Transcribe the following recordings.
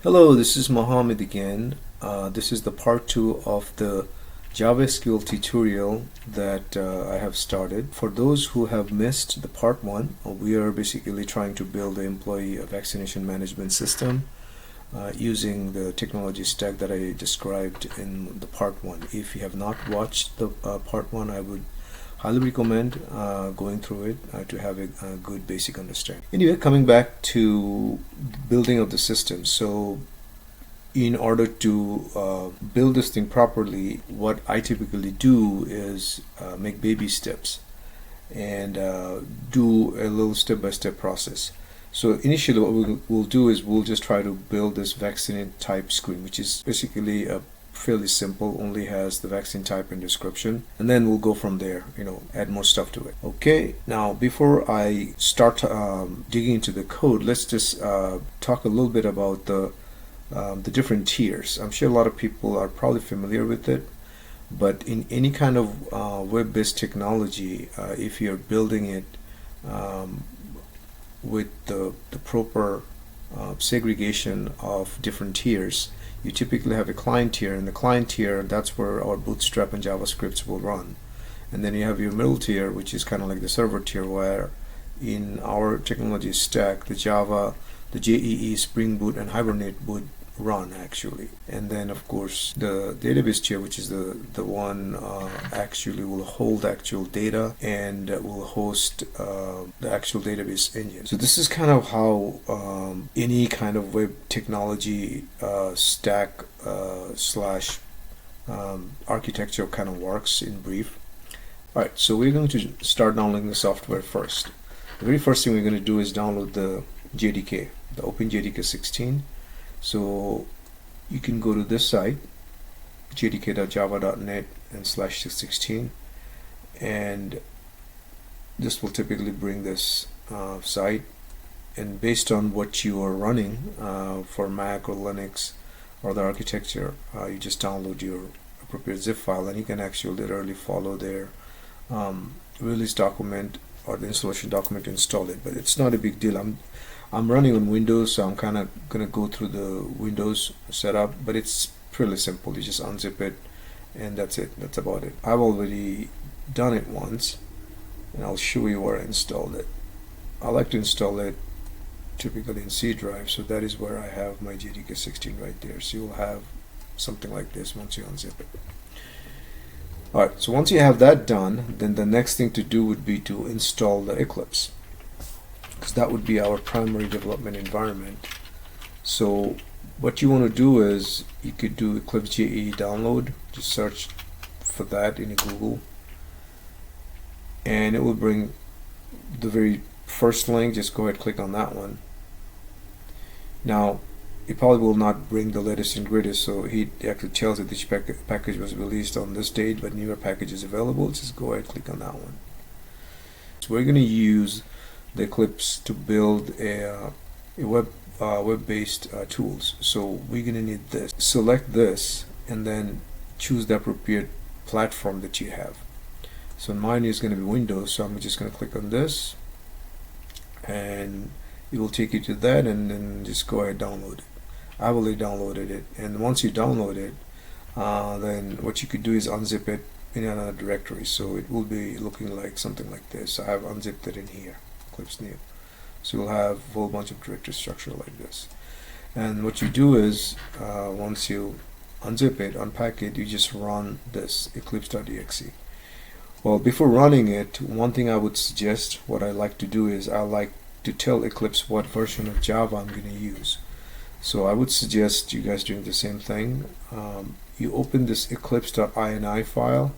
Hello, this is Mohammed again. This is the part 2 of the Java SQL tutorial that I have started. For those who have missed the part 1, we are basically trying to build the employee vaccination management system using the technology stack that I described in the part 1. If you have not watched the part 1, I would highly recommend going through it to have a good basic understanding. Anyway, coming back to building of the system. So in order to build this thing properly, what I typically do is make baby steps and do a little step-by-step process. So initially what we'll do is we'll just try to build this vaccine type screen, which is basically a fairly simple, only has the vaccine type and description, and then we'll go from there, add more stuff to it. Okay, now before I start digging into the code, let's just talk a little bit about the different tiers. I'm sure a lot of people are probably familiar with it, but in any kind of web-based technology, if you're building it with the proper segregation of different tiers, you typically have a client tier, and the client tier, that's where our Bootstrap and JavaScripts will run. And then you have your middle tier, which is kind of like the server tier, where in our technology stack, the Java, the JEE, SpringBoot, and Hibernate would run actually. And then of course the database tier, which is the one actually will hold actual data and will host the actual database engine. So this is kind of how any kind of web technology stack slash architecture kind of works in brief. Alright, so we're going to start downloading the software first. The very first thing we're going to do is download the JDK, the OpenJDK 16. So you can go to this site, jdk.java.net and /16, and this will typically bring this site, and based on what you are running for Mac or Linux or the architecture, you just download your appropriate zip file, and you can actually literally follow their release document or the installation document to install it. But it's not a big deal. I'm running on Windows, so I'm kind of going to go through the Windows setup, but it's pretty simple. You just unzip it, and that's it. That's about it. I've already done it once, and I'll show you where I installed it. I like to install it typically in C drive, so that is where I have my JDK 16 right there. So you'll have something like this once you unzip it. Alright, so once you have that done, then the next thing to do would be to install the Eclipse, because that would be our primary development environment. So what you want to do is you could do Eclipse JE download, just search for that in Google, and it will bring the very first link. Just go ahead, click on that one. Now it probably will not bring the latest and greatest, so he actually tells that this package was released on this date, but newer package is available. Just go ahead, click on that one. So we're going to use the Eclipse to build a web-based tools. So we're going to need this. Select this and then choose the appropriate platform that you have. So mine is going to be Windows, so I'm just going to click on this, and it will take you to that, and then just go ahead and download it. I've already downloaded it, and once you download it, then what you could do is unzip it in another directory. So it will be looking like something like this. I have unzipped it in here. Eclipse new. So you'll have a whole bunch of directory structure like this. And what you do is once you unzip it, unpack it, you just run this eclipse.exe. Well, before running it, one thing I would suggest, what I like to do is I like to tell Eclipse what version of Java I'm going to use. So I would suggest you guys doing the same thing. You open this eclipse.ini file.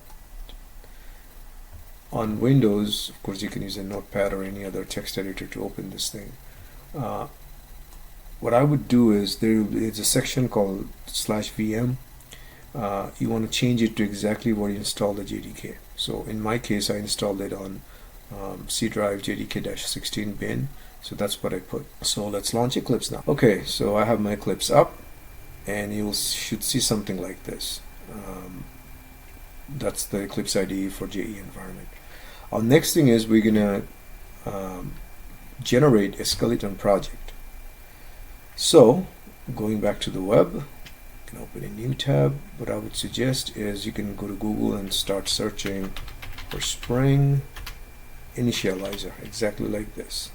On Windows, of course, you can use a notepad or any other text editor to open this thing. What I would do is there is a section called /VM. You want to change it to exactly where you install the JDK. So in my case, I installed it on C drive JDK-16 bin. So that's what I put. So let's launch Eclipse now. Okay, so I have my Eclipse up, and you should see something like this. That's the Eclipse IDE for JE environment. Our next thing is we're gonna generate a skeleton project. So going back to the web, you can open a new tab. What I would suggest is you can go to Google and start searching for Spring Initializer, exactly like this,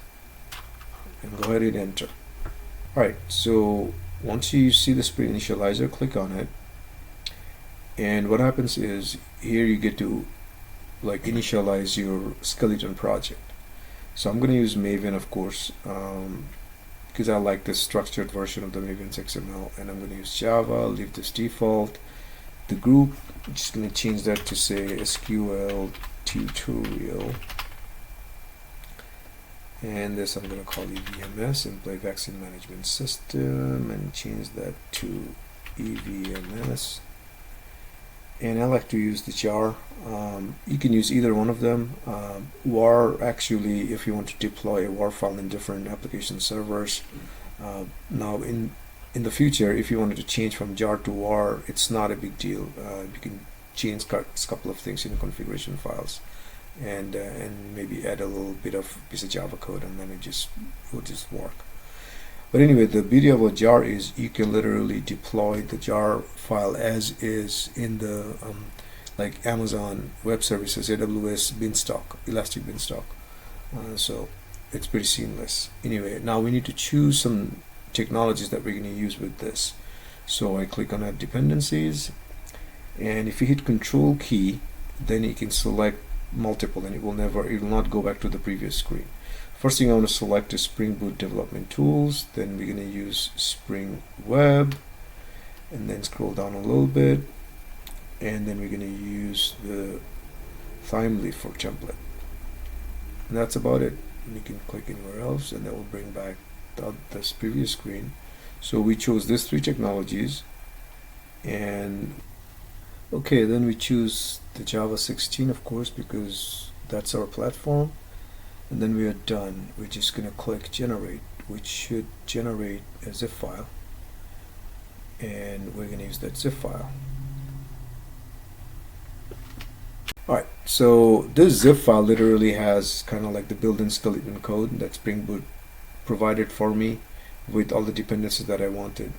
and go ahead and enter. Alright, so once you see the Spring Initializer, click on it, and what happens is here you get to like initialize your skeleton project. So I'm going to use Maven, of course, because I like the structured version of the Maven's XML, and I'm going to use Java, leave this default. The group, I'm just going to change that to say SQL tutorial, and this I'm going to call EVMS, Employee Vaccine Management System, and change that to EVMS. And I like to use the jar. You can use either one of them. WAR, actually, if you want to deploy a WAR file in different application servers. Now in the future, if you wanted to change from jar to WAR, it's not a big deal. You can change a couple of things in the configuration files, and maybe add a little bit of piece of Java code, and then it will just work. But anyway, the beauty of a jar is you can literally deploy the jar file as is in the like Amazon Web Services, AWS Beanstalk, Elastic Beanstalk. So it's pretty seamless. Anyway, now we need to choose some technologies that we're going to use with this. So I click on Add Dependencies, and if you hit Control key, then you can select multiple, and it will not go back to the previous screen. First thing I want to select is SpringBoot Development Tools. Then we're going to use Spring Web, and then scroll down a little bit, and then we're going to use the Thymeleaf for template. And that's about it. And you can click anywhere else, and that will bring back this previous screen. So we chose these three technologies, and okay, then we choose the Java 16, of course, because that's our platform. And then we are done. We're just going to click generate, which should generate a zip file, and we're going to use that zip file. Alright, so this zip file literally has kind of like the built-in skeleton code that Spring Boot provided for me with all the dependencies that I wanted.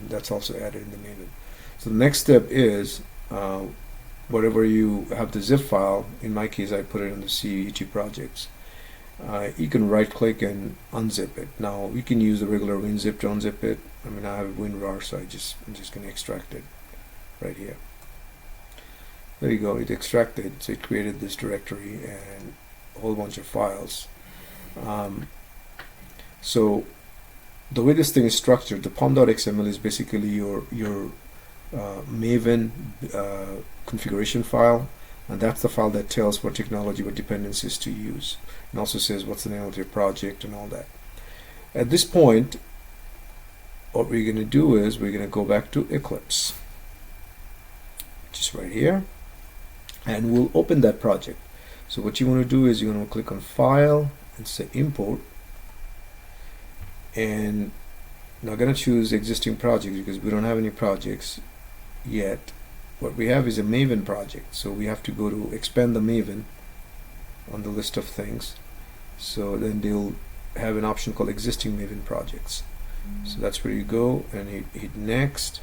That's also added in the Maven. So the next step is whatever you have the zip file, in my case I put it in the CET projects. You can right click and unzip it. Now you can use the regular WinZip to unzip it. I mean, I have WinRAR, so I'm just going to extract it right here. There you go, it extracted, so it created this directory and a whole bunch of files. So the way this thing is structured, the pom.xml is basically your Maven configuration file, and that's the file that tells what technology, what dependencies to use, and also says what's the name of your project and all that. At this point, what we're going to do is we're going to go back to Eclipse, just right here, and we'll open that project. So what you want to do is you're going to click on File and say Import, and now going to choose existing project because we don't have any projects yet. What we have is a Maven project, so we have to go to expand the Maven on the list of things. So then they'll have an option called existing Maven projects. So that's where you go and you hit next.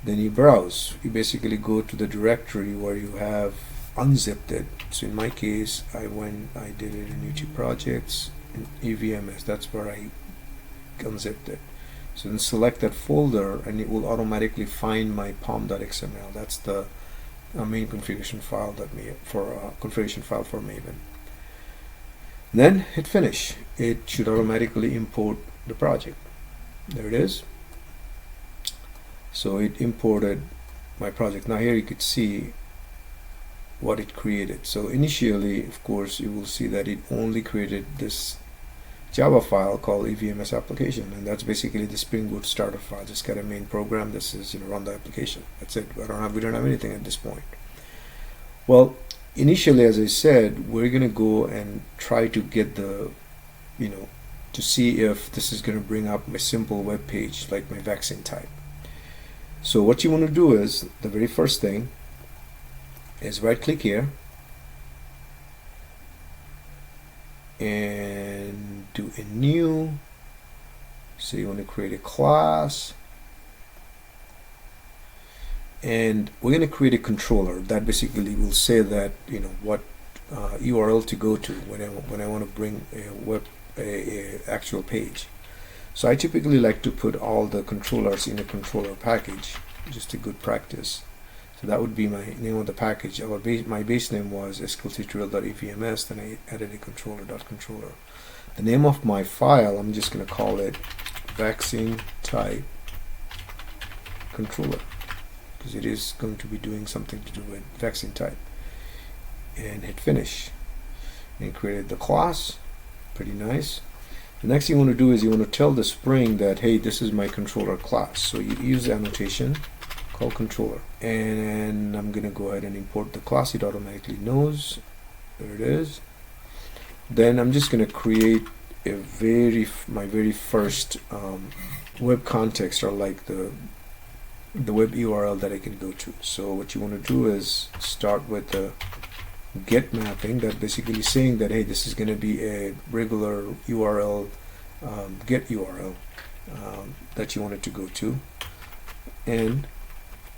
Then you browse. You basically go to the directory where you have unzipped it. So in my case, I did it in YouTube projects in EVMS. That's where I unzipped it. So then select that folder, and it will automatically find my pom.xml. That's the main configuration file configuration file for Maven. Then hit finish. It should automatically import the project. There it is. So it imported my project. Now here you could see what it created. So initially, of course, you will see that it only created this Java file called EVMS application, and that's basically the Spring Boot starter file. Just got a main program. This is run the application. That's it. We don't have anything at this point. Well, initially, as I said, we're gonna go and try to get the, to see if this is gonna bring up a simple web page like my vaccine type. So what you want to do is the very first thing is right click here and do a new So you want to create a class, and we're going to create a controller that basically will say that, you know, what URL to go to when I want to bring a actual page. So I typically like to put all the controllers in a controller package, just a good practice. So that would be my name of the package. My base name was skilltutorial.evms, then I added a controller.controller. The name of my file, I'm just going to call it vaccine type controller, because it is going to be doing something to do with vaccine type. And hit finish. And created the class. Pretty nice. The next thing you want to do is you want to tell the Spring that, hey, this is my controller class. So you use the annotation called controller. And I'm going to go ahead and import the class. It automatically knows. There it is. Then I'm just going to create my very first web context, or like the web URL that I can go to. So what you want to do is start with the get mapping, that basically saying that, hey, this is going to be a regular URL, get URL that you want it to go to. And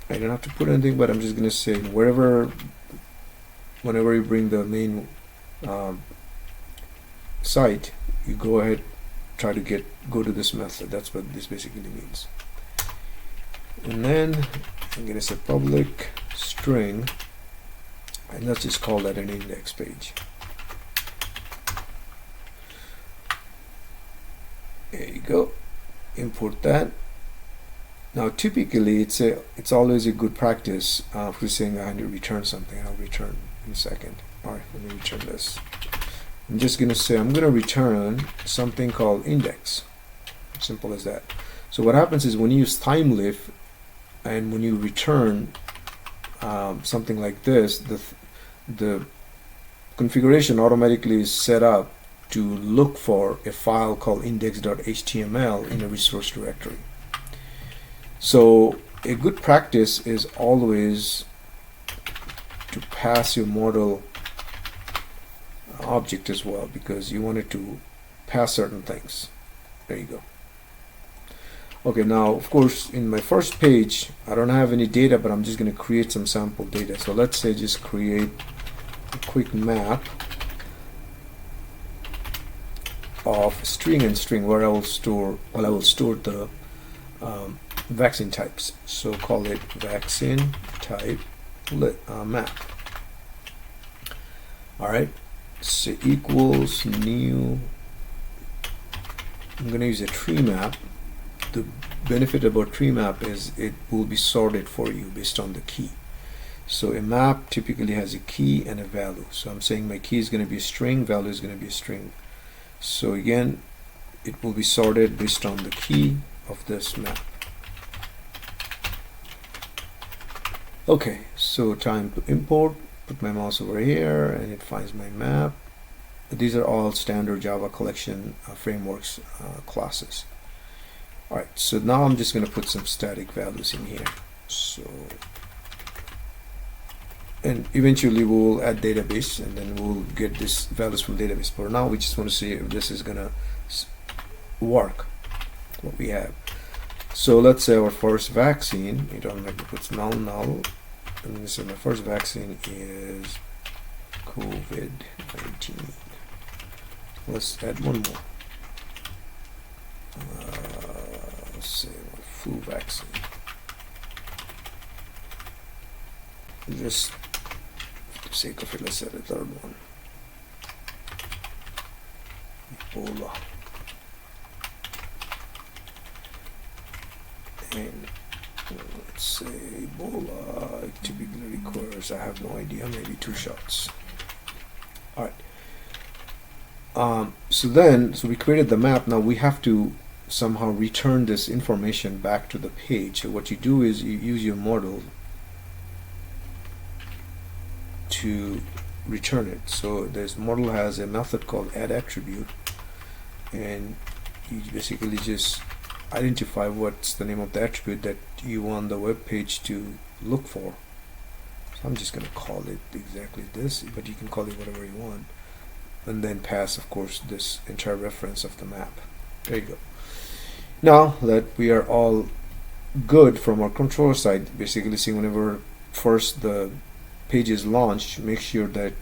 I don't have to put anything, but I'm just going to say whenever you bring the main site, you go ahead, try to go to this method. That's what this basically means. And then I'm going to say public string, and let's just call that an index page. There you go. Import that. Now typically it's always a good practice for saying I need to return something. I'll return in a second. Alright, let me return this. I'm just going to say I'm going to return something called index. Simple as that. So what happens is when you use Thymeleaf and when you return something like this, the configuration automatically is set up to look for a file called index.html in a resource directory. So a good practice is always to pass your model object as well, because you want it to pass certain things. There you go. Okay, now of course in my first page I don't have any data, but I'm just going to create some sample data. So let's say just create a quick map of string and string where I will store the vaccine types. So call it vaccine type map. Alright, so equals new, I'm going to use a tree map. The benefit about tree map is it will be sorted for you based on the key. So a map typically has a key and a value. So I'm saying my key is going to be a string, value is going to be a string. So again, it will be sorted based on the key of this map. Okay, so time to import. Put my mouse over here and it finds my map. These are all standard Java collection frameworks classes. Alright, so now I'm just going to put some static values in here. So, and eventually we'll add database and then we'll get these values from database. For now we just want to see if this is going to work, what we have. So let's say our first vaccine, it automatically puts null. And then say my first vaccine is COVID-19. Let's add one more. Let's say flu vaccine. Just for the sake of it, let's add a third one. Ebola. And let's say Ebola typically requires, I have no idea, maybe 2 shots. Alright. So we created the map. Now we have to somehow return this information back to the page. So what you do is you use your model to return it. So this model has a method called add attribute, and you basically just identify what's the name of the attribute that you want the web page to look for. So I'm just going to call it exactly this, but you can call it whatever you want, and then pass, of course, this entire reference of the map. There you go. Now that we are all good from our controller side, basically see whenever first the page is launched, make sure that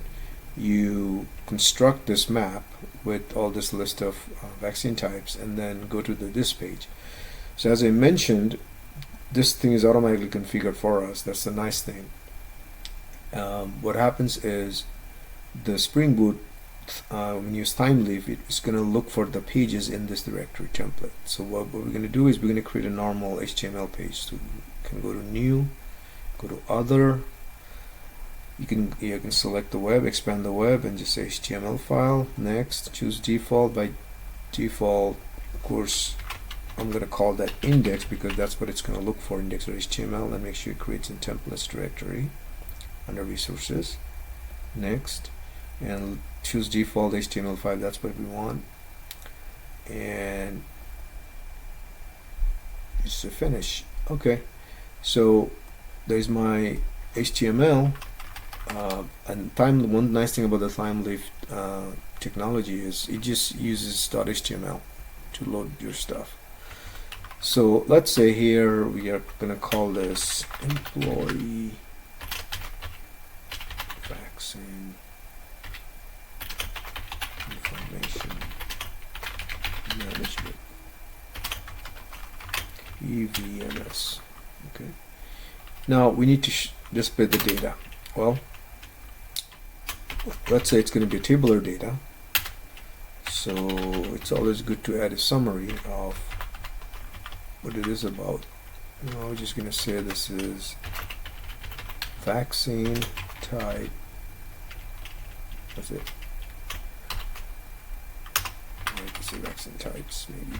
you construct this map with all this list of vaccine types and then go to this page. So as I mentioned, this thing is automatically configured for us. That's the nice thing. What happens is the SpringBoot, when you use Thymeleaf, it's going to look for the pages in this directory template. So what we're going to do is we're going to create a normal HTML page. So you can go to New, go to Other. You can select the web, expand the web, and just say HTML file. Next, choose default. By default, of course, I'm going to call that index because that's what it's going to look for, index.html, and make sure it creates in templates directory under resources. Next, and choose default HTML5. That's what we want, and just to finish. Okay, so there's my HTML. And one nice thing about the Thymeleaf technology is it just uses .html to load your stuff. So let's say here we are going to call this employee vaccine information management, EVMS. Okay. Now we need to display the data. Well, let's say it's going to be tabular data, so it's always good to add a summary of what it is about. We're just going to say this is vaccine type. That's it. I like to say vaccine types maybe.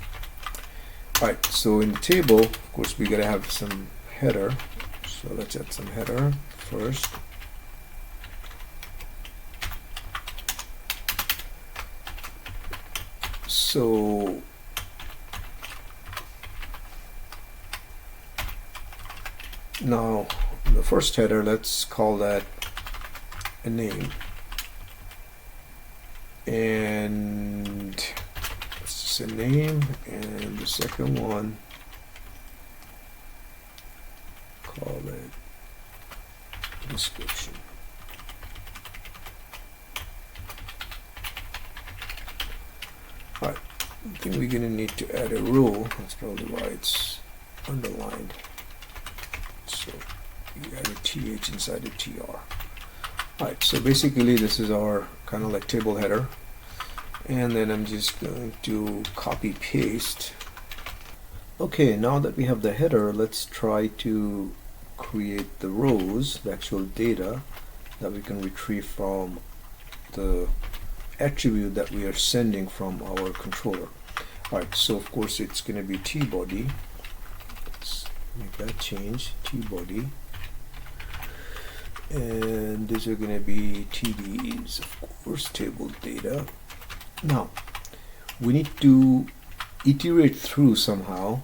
Alright, so in the table, of course, we got to have some header. So let's add some header first. So now the first header, let's call that a name, and it's just a name, and the second one, call it description. Alright, I think we're going to need to add a row. That's probably why it's underlined. So you add a th inside a tr. Alright, so basically this is our kind of like table header. And then I'm just going to copy paste. Okay, now that we have the header, let's try to create the rows, the actual data that we can retrieve from the attribute that we are sending from our controller. Alright, so of course it's going to be tbody. Let's make that change, tbody. And these are going to be TDs, of course, table data. Now, we need to iterate through somehow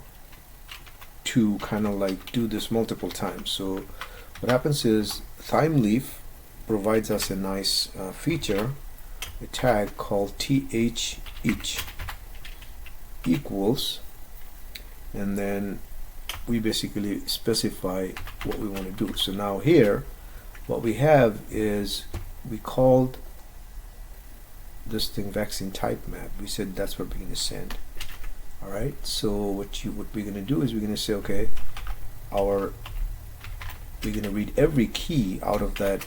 to kind of like do this multiple times. So what happens is Thymeleaf provides us a nice feature, a tag called th each equals, and then we basically specify what we want to do. So now here what we have is we called this thing vaccine type map. We said that's what we're going to send. Alright, so what we're going to do is we're going to say, okay, we're going to read every key out of that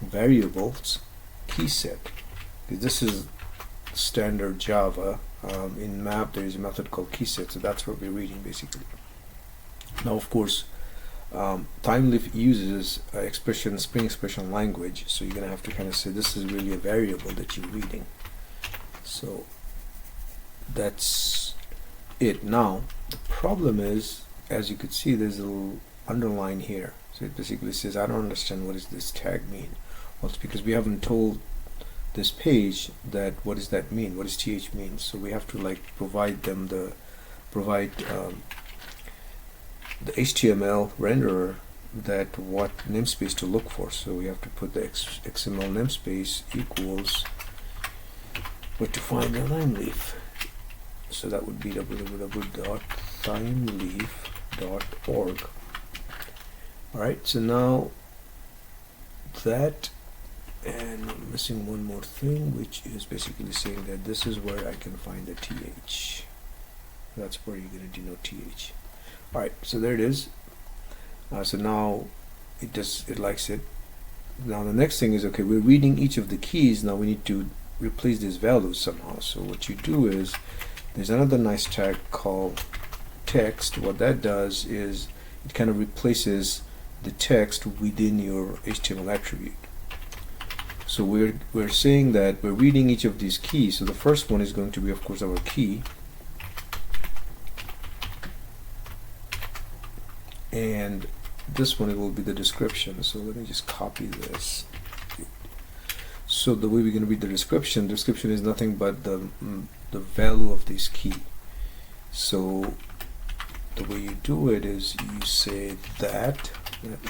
variables key set, because this is standard Java. In map there is a method called key set, so that's what we're reading basically. Now of course Thymeleaf uses Spring expression language, so you're gonna have to kind of say this is really a variable that you're reading. So that's it. Now the problem is, as you could see, there's a little underline here. So it basically says, I don't understand, what does this tag mean? Well, it's because we haven't told this page that what does that mean, what does th mean. So we have to like provide them the HTML renderer that what namespace to look for. So we have to put the XML namespace equals what to find the Thymeleaf. So that would be www.thymeleaf.org. Alright, so now that, and I'm missing one more thing, which is basically saying that this is where I can find the th. That's where you're going to denote th. Alright, so there it is. So now it likes it. Now the next thing is, okay, we're reading each of the keys. Now we need to replace these values somehow. So what you do is, there's another nice tag called text. What that does is it kind of replaces the text within your HTML attribute. So we're saying that we're reading each of these keys. So the first one is going to be, of course, our key, and this one, it will be the description. So let me just copy this. So the way we're going to read the description is nothing but the value of this key. So the way you do it is you say that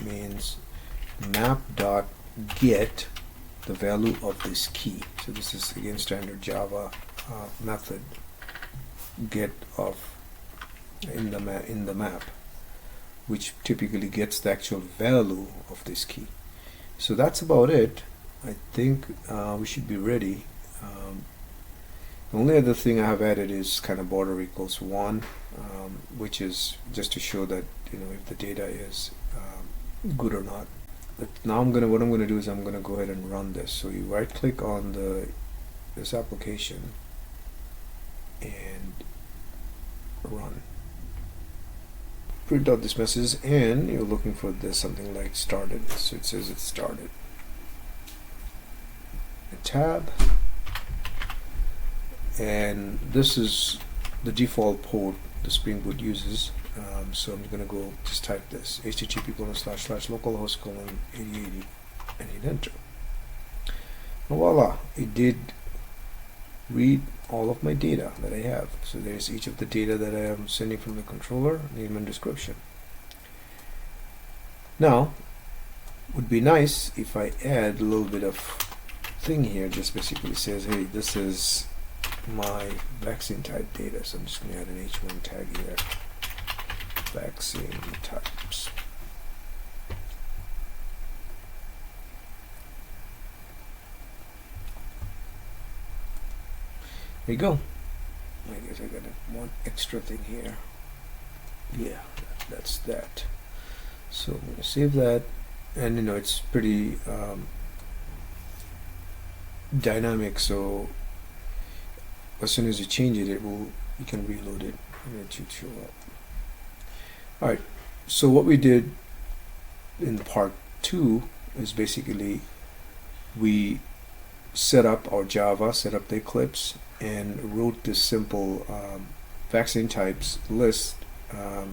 means map.get the value of this key. So this is again standard Java method, get of in the map, which typically gets the actual value of this key. So that's about it. I think we should be ready. The only other thing I have added is kind of border equals 1, which is just to show that, you know, if the data is good or not. But now what I'm gonna do is I'm gonna go ahead and run this. So you right click on this application and run. Print out this message, and you're looking for this something like started. So it says it's started. A tab, and this is the default port the SpringBoot uses. So I'm gonna go just type this http://localhost:8080 and hit enter. And voila, it did read all of my data that I have. So there's each of the data that I am sending from the controller, name and description. Now, would be nice if I add a little bit of thing here. Just basically says, hey, this is my vaccine type data. So I'm just going to add an h1 tag here. Vaccine types. There you go. I guess I got one extra thing here. Yeah, that's that. So I'm going to save that, and you know, it's pretty dynamic. So as soon as you change it, you can reload it and it should show up. All right. So what we did in part 2 is basically we set up our Java, set up the Eclipse, and wrote this simple vaccine types list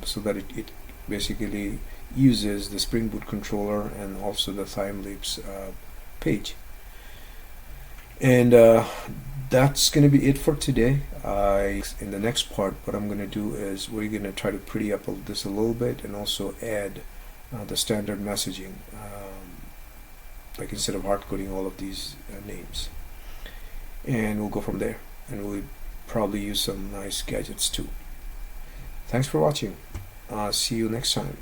so that it basically uses the SpringBoot controller and also the Thymeleaf's page. And that's going to be it for today. In the next part, what I'm going to do is we're going to try to pretty up this a little bit and also add the standard messaging, like instead of hard coding all of these names. And we'll go from there. And we'll probably use some nice gadgets too. Thanks for watching. See you next time.